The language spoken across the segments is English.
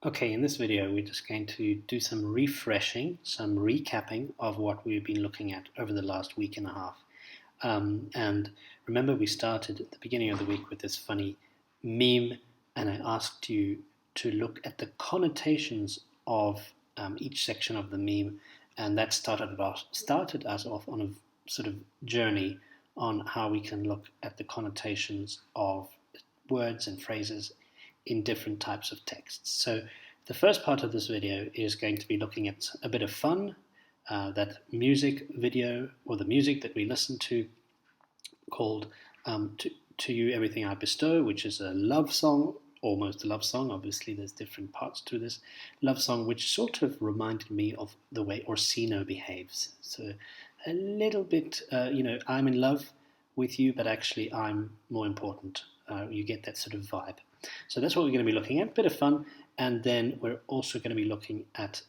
Okay, in this video we're just going to do some refreshing, some recapping of what we've been looking at over the last week and a half. And remember, we started at the beginning of the week with this funny meme, and I asked you to look at the connotations of each section of the meme, and that started us off on a sort of journey on how we can look at the connotations of words and phrases in different types of texts. So the first part of this video is going to be looking at a bit of fun, that music video, or the music that we listen to, called to You Everything I Bestow, which is a love song, almost a love song. Obviously there's different parts to this love song, which sort of reminded me of the way Orsino behaves. So a little bit, I'm in love with you, but actually I'm more important. You get that sort of vibe. So that's what we're going to be looking at, bit of fun, and then we're also going to be looking at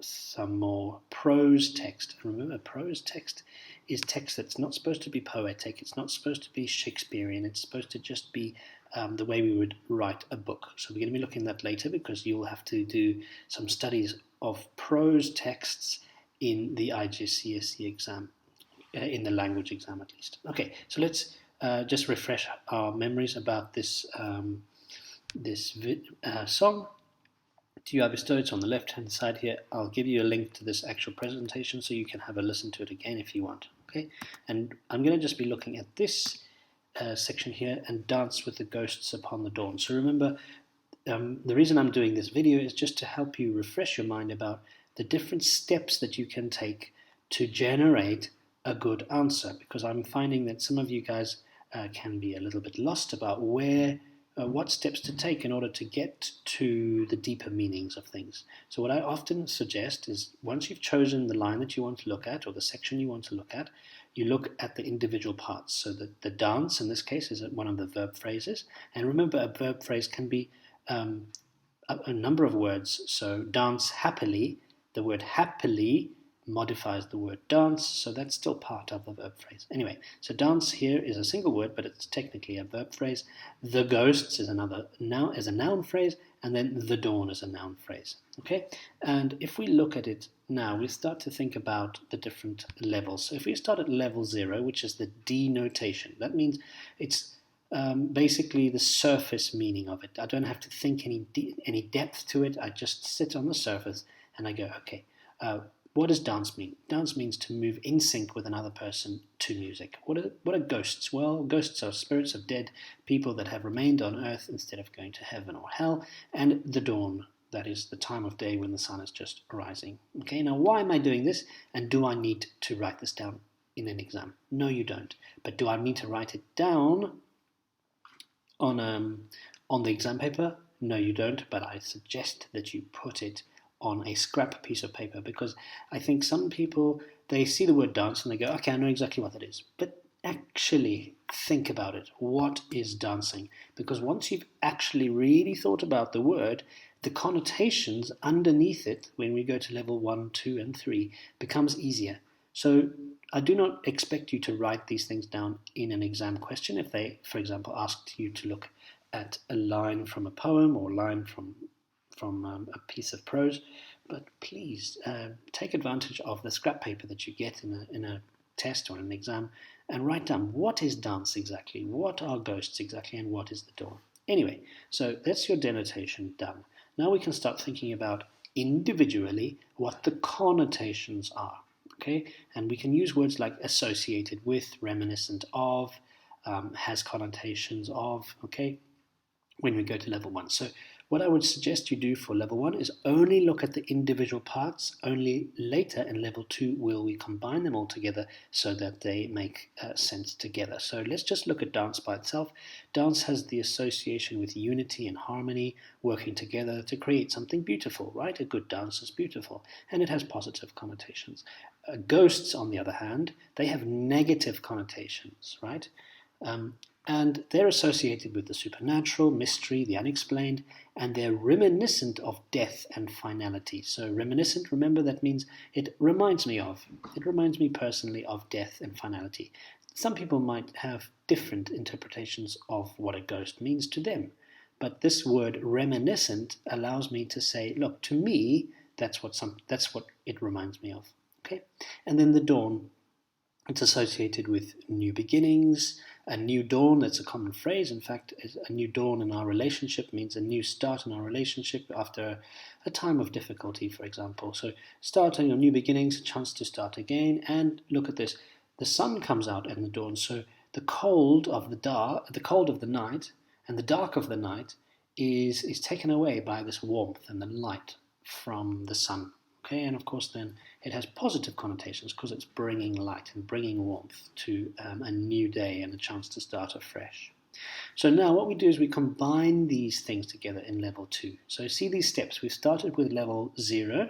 some more prose text. And remember, prose text is text that's not supposed to be poetic, it's not supposed to be Shakespearean, it's supposed to just be the way we would write a book. So we're going to be looking at that later, because you'll have to do some studies of prose texts in the IGCSE exam, in the language exam at least. Okay, so let's just refresh our memories about this song. To You I Bestow. It's on the left hand side here. I'll give you a link to this actual presentation so you can have a listen to it again if you want. Okay, and I'm going to just be looking at this section here, and dance with the ghosts upon the dawn. So remember, the reason I'm doing this video is just to help you refresh your mind about the different steps that you can take to generate a good answer, because I'm finding that some of you guys can be a little bit lost about what steps to take in order to get to the deeper meanings of things. So what I often suggest is, once you've chosen the line that you want to look at, or the section you want to look at, you look at the individual parts. So the dance, in this case, is one of the verb phrases. And remember, a verb phrase can be a number of words. So dance happily, the word happily modifies the word dance, so that's still part of the verb phrase. Anyway, so dance here is a single word, but it's technically a verb phrase. The ghosts is another noun, is a noun phrase, and then the dawn is a noun phrase. Okay, and if we look at it now, we start to think about the different levels. So if we start at level 0, which is the denotation, that means it's basically the surface meaning of it. I don't have to think any depth to it. I just sit on the surface and I go, okay, what does dance mean? Dance means to move in sync with another person to music. What are ghosts? Well, ghosts are spirits of dead people that have remained on earth instead of going to heaven or hell. And the dawn, that is the time of day when the sun is just rising. Okay, now why am I doing this? And do I need to write this down in an exam? No, you don't. But do I need to write it down on the exam paper? No, you don't. But I suggest that you put it on a scrap piece of paper, because I think some people, they see the word dance and they go, okay, I know exactly what that is. But actually think about it. What is dancing? Because once you've actually really thought about the word, the connotations underneath it, when we go to level 1, 2, and 3, becomes easier. So I do not expect you to write these things down in an exam question. If they, for example, asked you to look at a line from a poem or a line from a piece of prose, but please take advantage of the scrap paper that you get in a test or an exam, and write down, what is dance exactly, what are ghosts exactly, and what is the dawn. Anyway, so that's your denotation done. Now we can start thinking about individually what the connotations are. Okay, and we can use words like associated with, reminiscent of, has connotations of. Okay, when we go to level 1. So what I would suggest you do for level 1 is only look at the individual parts. Only later in level 2 will we combine them all together so that they make sense together. So let's just look at dance by itself. Dance has the association with unity and harmony, working together to create something beautiful, right? A good dance is beautiful, and it has positive connotations. Ghosts, on the other hand, they have negative connotations, right? And they're associated with the supernatural, mystery, the unexplained, and they're reminiscent of death and finality. So reminiscent, remember, that means it reminds me personally of death and finality. Some people might have different interpretations of what a ghost means to them, But this word reminiscent allows me to say, look, to me, that's what it reminds me of. Okay, and then the dawn. It's associated with new beginnings, a new dawn. That's a common phrase. In fact, a new dawn in our relationship means a new start in our relationship after a time of difficulty, for example. So starting or new beginnings, a chance to start again. And look at this. The sun comes out in the dawn. So the cold of the night and the dark of the night is taken away by this warmth and the light from the sun. Okay, and of course then it has positive connotations because it's bringing light and bringing warmth to a new day and a chance to start afresh. So now what we do is we combine these things together in level 2. So see these steps. We've started with level 0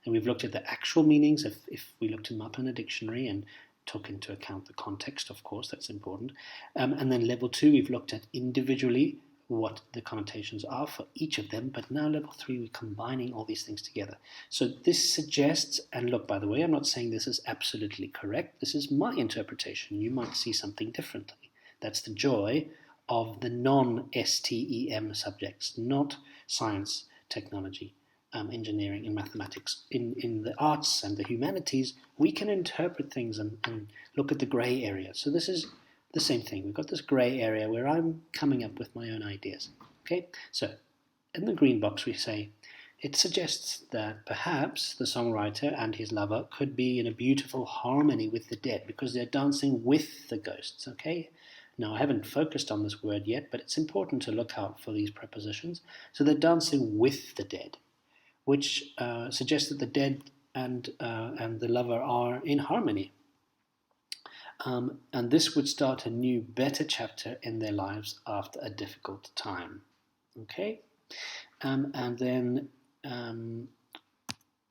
and we've looked at the actual meanings if we looked them up in a dictionary and took into account the context, of course, that's important. And then level 2 we've looked at individually what the connotations are for each of them, but now level 3 we're combining all these things together. So this suggests, and look, by the way, I'm not saying this is absolutely correct, this is my interpretation. You might see something differently. That's the joy of the non-STEM subjects, not science, technology, engineering and mathematics. In the arts and the humanities, we can interpret things and look at the grey area. So this is the same thing. We've got this grey area where I'm coming up with my own ideas. Okay, so in the green box we say, it suggests that perhaps the songwriter and his lover could be in a beautiful harmony with the dead because they're dancing with the ghosts. Okay, now I haven't focused on this word yet, but it's important to look out for these prepositions. So they're dancing with the dead, which suggests that the dead and the lover are in harmony. And this would start a new, better chapter in their lives after a difficult time. Okay? And then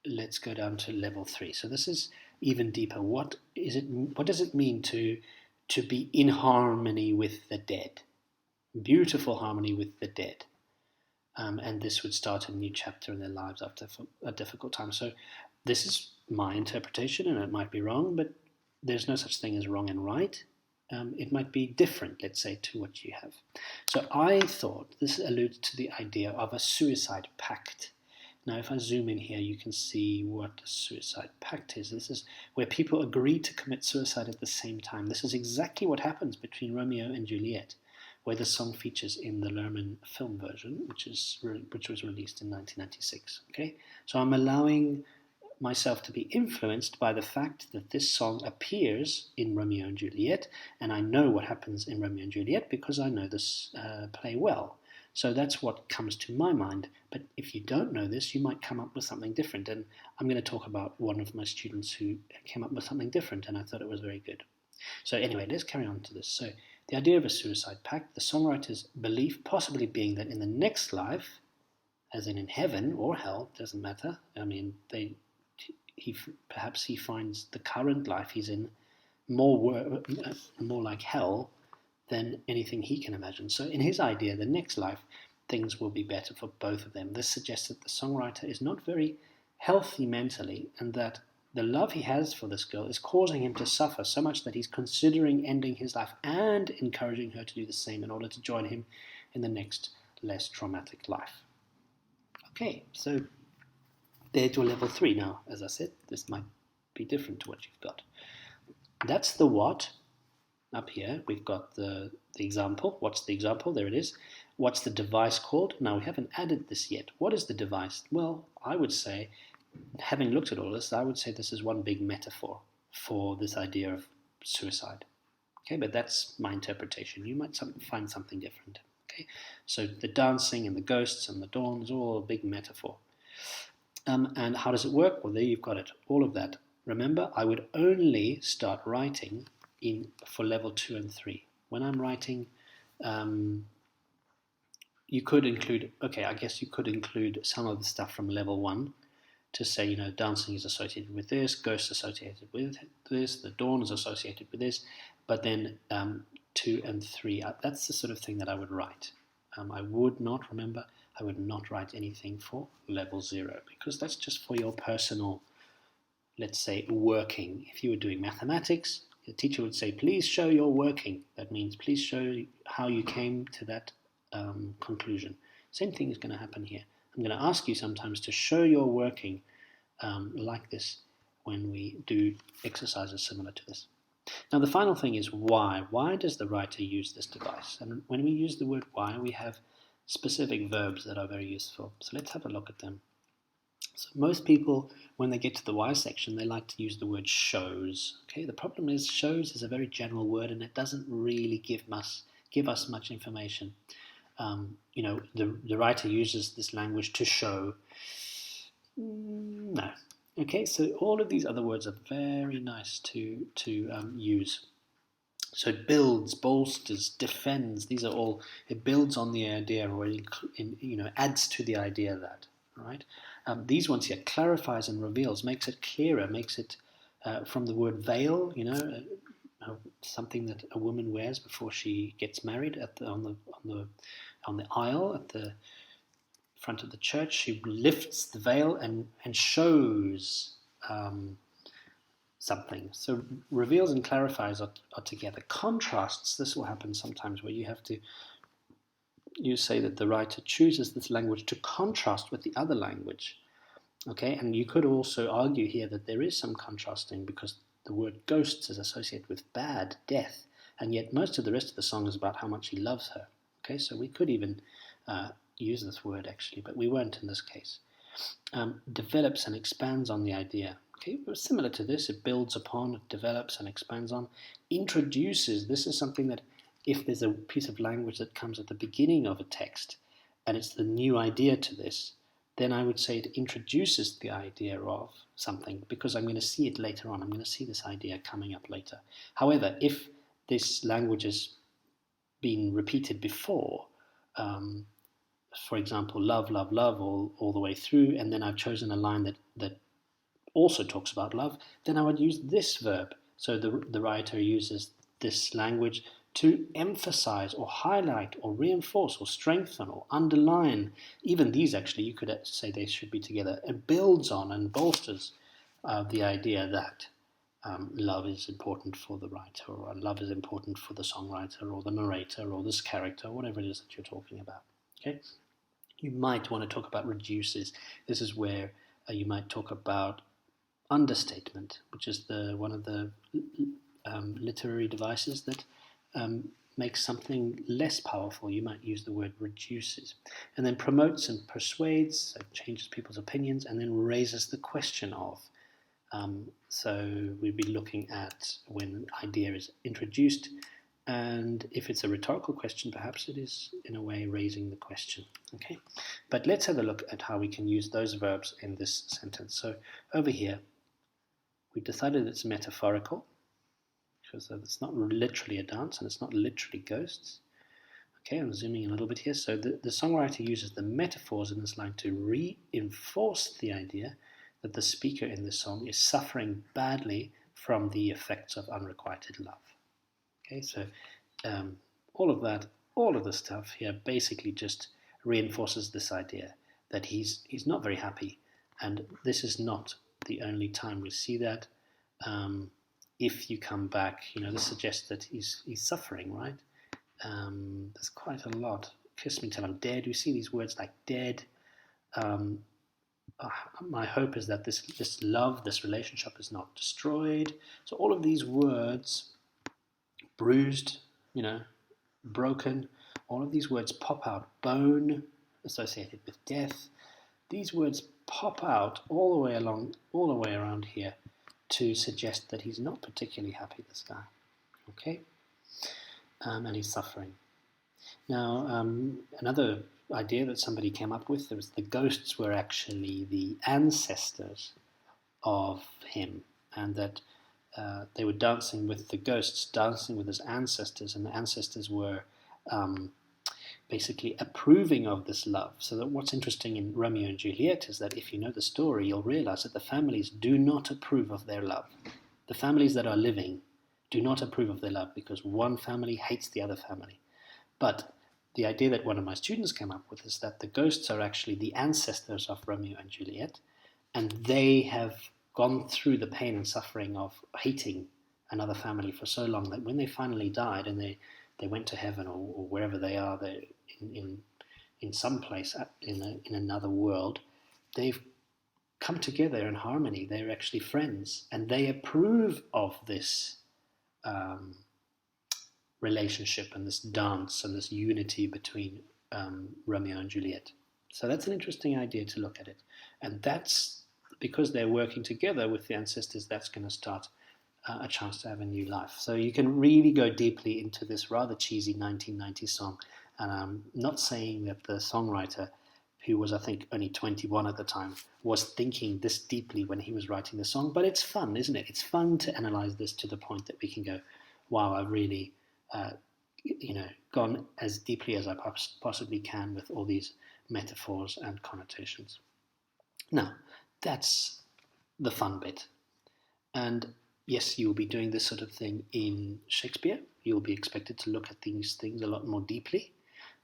let's go down to level 3. So this is even deeper. What does it mean to be in harmony with the dead? Beautiful harmony with the dead. And this would start a new chapter in their lives after a difficult time. So this is my interpretation, and it might be wrong, but there's no such thing as wrong and right. It might be different, let's say, to what you have. So I thought this alludes to the idea of a suicide pact. Now, if I zoom in here, you can see what a suicide pact is. This is where people agree to commit suicide at the same time. This is exactly what happens between Romeo and Juliet, where the song features in the Lerman film version, which was released in 1996. Okay, so I'm allowing myself to be influenced by the fact that this song appears in Romeo and Juliet, and I know what happens in Romeo and Juliet because I know this play well. So that's what comes to my mind. But if you don't know this, you might come up with something different. And I'm going to talk about one of my students who came up with something different, and I thought it was very good. So anyway, let's carry on to this. So the idea of a suicide pact, the songwriter's belief possibly being that in the next life, as in heaven or hell, doesn't matter. I mean, perhaps he finds the current life he's in more like hell than anything he can imagine. So in his idea, the next life, things will be better for both of them. This suggests that the songwriter is not very healthy mentally, and that the love he has for this girl is causing him to suffer so much that he's considering ending his life and encouraging her to do the same in order to join him in the next, less traumatic life. Okay, so there's your level 3 now. As I said, this might be different to what you've got. That's the what. Up here, we've got the example. What's the example? There it is. What's the device called? Now, we haven't added this yet. What is the device? Well, I would say, having looked at all this, I would say this is one big metaphor for this idea of suicide. Okay, but that's my interpretation. You might find something different. Okay, so the dancing and the ghosts and the dawn is all a big metaphor. And how does it work? Well, there you've got it. All of that. Remember, I would only start writing for level 2 and 3. When I'm writing, you could include, I guess you could include some of the stuff from level 1 to say, dancing is associated with this, ghosts associated with this, the dawn is associated with this, but then 2 and 3, that's the sort of thing that I would write. I would not write anything for level 0 because that's just for your personal, let's say, working. If you were doing mathematics, the teacher would say, please show your working. That means please show how you came to that conclusion. Same thing is going to happen here. I'm going to ask you sometimes to show your working like this when we do exercises similar to this. Now the final thing is why. Why does the writer use this device? And when we use the word why, we have specific verbs that are very useful. So let's have a look at them. So most people, when they get to the why section, they like to use the word shows. Okay, the problem is shows is a very general word and it doesn't really give us much information. The writer uses this language to show. No. Okay, so all of these other words are very nice to use. So it builds, bolsters, defends. These are all. It builds on the idea, or adds to the idea that. Right. These ones here clarifies and reveals, makes it clearer, makes it from the word veil. Something that a woman wears before she gets married on the aisle at the front of the church. She lifts the veil and shows something. So reveals and clarifies are together. Contrasts, this will happen sometimes where you say that the writer chooses this language to contrast with the other language. Okay, and you could also argue here that there is some contrasting because the word ghosts is associated with bad, death, and yet most of the rest of the song is about how much he loves her. Okay, so we could even use this word actually, but we won't in this case. Develops and expands on the idea. Okay, similar to this, it builds upon, it develops and expands on. Introduces, this is something that if there's a piece of language that comes at the beginning of a text and it's the new idea to this, then I would say it introduces the idea of something because I'm going to see it later on. I'm going to see this idea coming up later. However, if this language has been repeated before, for example, love, love, love all the way through, and then I've chosen a line that also talks about love, then I would use this verb. So the writer uses this language to emphasize or highlight or reinforce or strengthen or underline. Even these actually, you could say they should be together. It builds on and bolsters the idea that love is important for the writer, or love is important for the songwriter or the narrator or this character, whatever it is that you're talking about. Okay, you might want to talk about reduces. This is where you might talk about understatement, which is one of the literary devices that makes something less powerful. You might use the word reduces. And then promotes and persuades, so changes people's opinions, and then raises the question of. So we'd be looking at when an idea is introduced, and if it's a rhetorical question, perhaps it is in a way raising the question. Okay, but let's have a look at how we can use those verbs in this sentence. So over here, we've decided it's metaphorical, because it's not literally a dance and it's not literally ghosts. Okay, I'm zooming in a little bit here. So the songwriter uses the metaphors in this line to reinforce the idea that the speaker in this song is suffering badly from the effects of unrequited love. Okay, so all of the stuff here basically just reinforces this idea that he's not very happy, and this is not the only time we see that. If you come back, this suggests that he's suffering, right? There's quite a lot. Kiss me till I'm dead. We see these words like dead. My hope is that this love, this relationship is not destroyed. So all of these words, bruised, broken, all of these words pop out. Bone, associated with death. These words pop out all the way around here to suggest that he's not particularly happy, this guy. Okay? And he's suffering. Now, another idea that somebody came up with was the ghosts were actually the ancestors of him, and that they were dancing with the ghosts, dancing with his ancestors, and the ancestors were basically approving of this love. So that what's interesting in Romeo and Juliet is that if you know the story, you'll realize that the families do not approve of their love. The families that are living do not approve of their love because one family hates the other family. But the idea that one of my students came up with is that the ghosts are actually the ancestors of Romeo and Juliet, and they have gone through the pain and suffering of hating another family for so long that when they finally died and they they went to heaven or wherever they are, they're in some place in another world, they've come together in harmony. They're actually friends, and they approve of this relationship and this dance and this unity between Romeo and Juliet. So that's an interesting idea to look at it, and that's because they're working together with the ancestors. That's going to start a chance to have a new life. So you can really go deeply into this rather cheesy 1990s song. And I'm not saying that the songwriter, who was I think only 21 at the time, was thinking this deeply when he was writing the song, but it's fun, isn't it? It's fun to analyze this to the point that we can go, wow, I've really gone as deeply as I possibly can with all these metaphors and connotations. Now, that's the fun bit. And yes, you will be doing this sort of thing in Shakespeare. You'll be expected to look at these things a lot more deeply.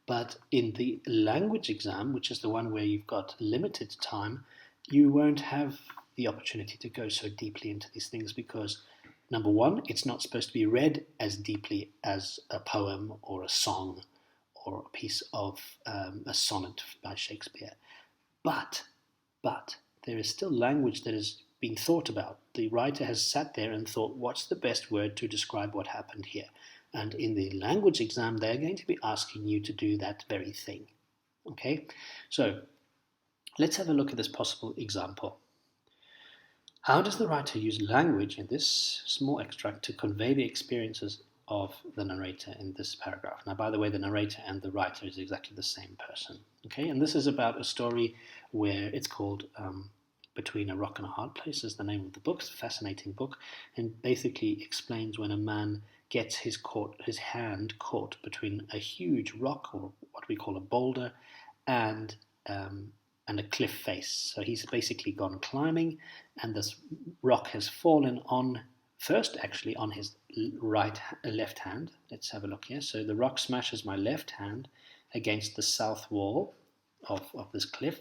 But in the language exam, which is the one where you've got limited time, you won't have the opportunity to go so deeply into these things because, number one, it's not supposed to be read as deeply as a poem or a song or a piece of a sonnet by Shakespeare. But there is still language that is being thought about. The writer has sat there and thought, what's the best word to describe what happened here? And in the language exam, they're going to be asking you to do that very thing. Okay, so let's have a look at this possible example. How does the writer use language in this small extract to convey the experiences of the narrator in this paragraph? Now, by the way, the narrator and the writer is exactly the same person. Okay, and this is about a story where it's called Between a Rock and a Hard Place is the name of the book. It's a fascinating book, and basically explains when a man gets his hand caught between a huge rock, or what we call a boulder, and a cliff face. So he's basically gone climbing, and this rock has fallen on his left hand. Let's have a look here. So the rock smashes my left hand against the south wall of this cliff.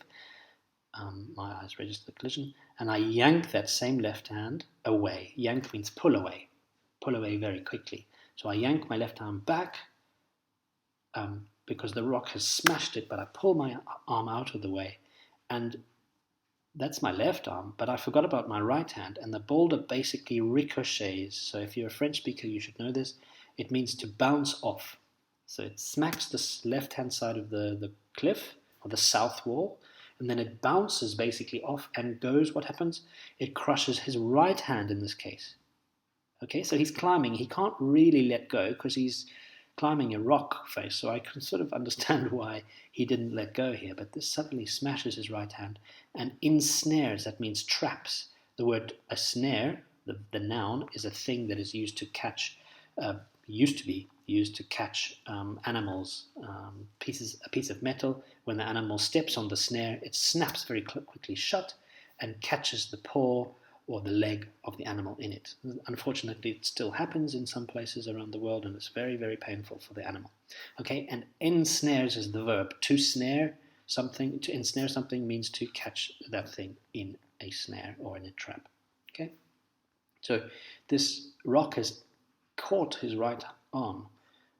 My eyes register the collision, and I yank that same left hand away. Yank means pull away very quickly. So I yank my left arm back because the rock has smashed it, but I pull my arm out of the way, and that's my left arm, but I forgot about my right hand, and the boulder basically ricochets. So if you're a French speaker, you should know this. It means to bounce off. So it smacks the left-hand side of the cliff, or the south wall, and then it bounces basically off and goes, what happens? It crushes his right hand in this case. Okay, so he's climbing. He can't really let go because he's climbing a rock face, so I can sort of understand why he didn't let go here, but this suddenly smashes his right hand and ensnares. That means traps. The word a snare, the noun, is a thing that is used to catch, used to be used to catch animals, a piece of metal. When the animal steps on the snare, it snaps very quickly shut and catches the paw or the leg of the animal in it. Unfortunately, it still happens in some places around the world, and it's very, very painful for the animal. Okay, and ensnares is the verb. To ensnare something means to catch that thing in a snare or in a trap. Okay, so this rock has caught his right arm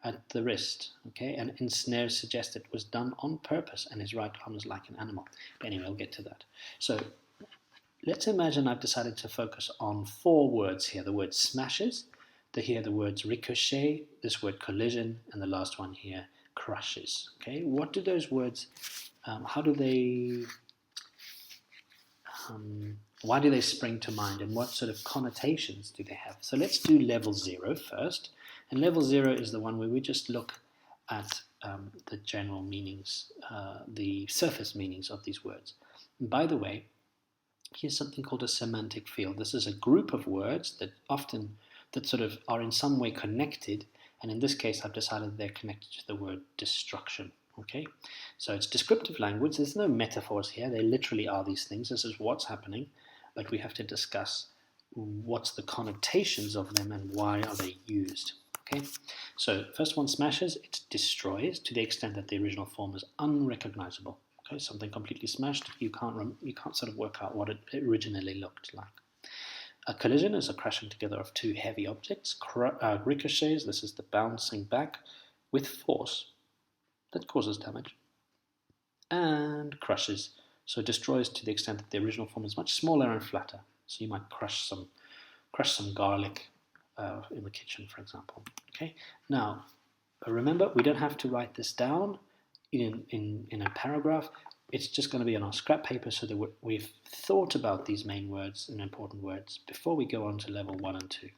at the wrist, okay, and ensnare suggests it was done on purpose, and his right arm is like an animal. But anyway, I'll get to that. So let's imagine I've decided to focus on 4 words here. The word smashes, the words ricochet, this word collision, and the last one here, crushes. Okay, what do those words, why do they spring to mind, and what sort of connotations do they have? So let's do level 0 first. And level 0 is the one where we just look at the general meanings, the surface meanings of these words. And by the way, here's something called a semantic field. This is a group of words that sort of are in some way connected, and in this case I've decided they're connected to the word destruction. Okay, so it's descriptive language. There's no metaphors here. They literally are these things. This is what's happening, but we have to discuss what's the connotations of them and why are they used. Okay, so first one, smashes. It destroys to the extent that the original form is unrecognizable. Okay, something completely smashed. You can't sort of work out what it originally looked like. A collision is a crashing together of 2 heavy objects. Ricochets. This is the bouncing back. with force, that causes damage, and crushes, so destroys to the extent that the original form is much smaller and flatter. So you might crush some garlic in the kitchen, for example. Okay. Now, remember, we don't have to write this down in a paragraph. It's just going to be on our scrap paper so that we've thought about these main words and important words before we go on to level 1 and 2.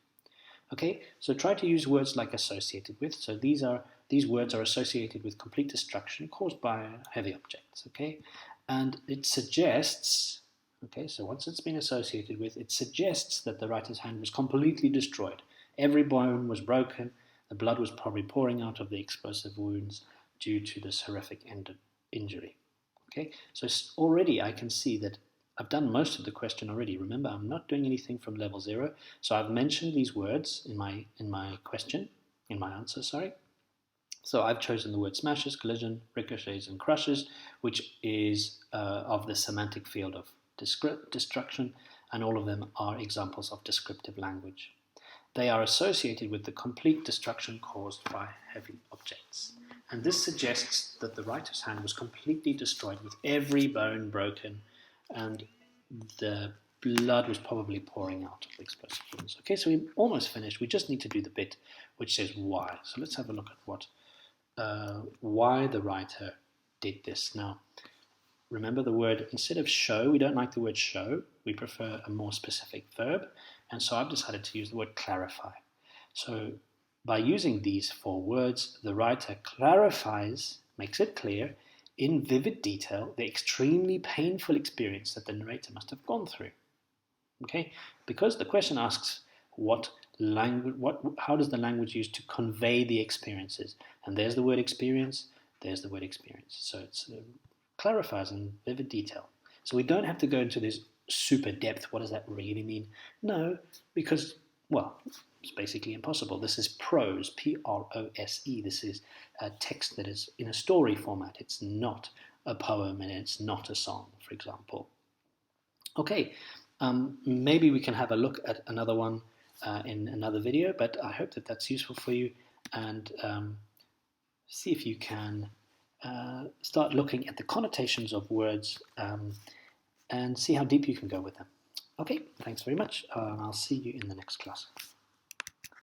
Okay, so try to use words like associated with. So these words are associated with complete destruction caused by heavy objects. Okay, and it suggests, okay, so once it's been associated with, it suggests that the writer's hand was completely destroyed. Every bone was broken. The blood was probably pouring out of the explosive wounds due to this horrific injury. Okay, so already I can see that I've done most of the question already. Remember, I'm not doing anything from level 0. So I've mentioned these words in my answer, sorry. So I've chosen the word smashes, collision, ricochets, and crushes, which is of the semantic field of destruction, and all of them are examples of descriptive language. They are associated with the complete destruction caused by heavy objects. And this suggests that the writer's hand was completely destroyed with every bone broken, and the blood was probably pouring out of the explosive wounds. Okay, so we're almost finished. We just need to do the bit which says why. So let's have a look at why the writer did this. Now, remember the word, instead of show, we don't like the word show. We prefer a more specific verb. And so I've decided to use the word clarify. So by using these 4 words, the writer clarifies, makes it clear, in vivid detail, the extremely painful experience that the narrator must have gone through. Okay, because the question asks how does the language use to convey the experiences? And there's the word experience, there's the word experience. So it clarifies in vivid detail. So we don't have to go into this super depth. What does that really mean? No, because, well, it's basically impossible. This is prose, P-R-O-S-E. This is a text that is in a story format. It's not a poem and it's not a song, for example. Okay, maybe we can have a look at another one in another video, but I hope that that's useful for you, and see if you can start looking at the connotations of words and see how deep you can go with them. Okay, thanks very much. I'll see you in the next class.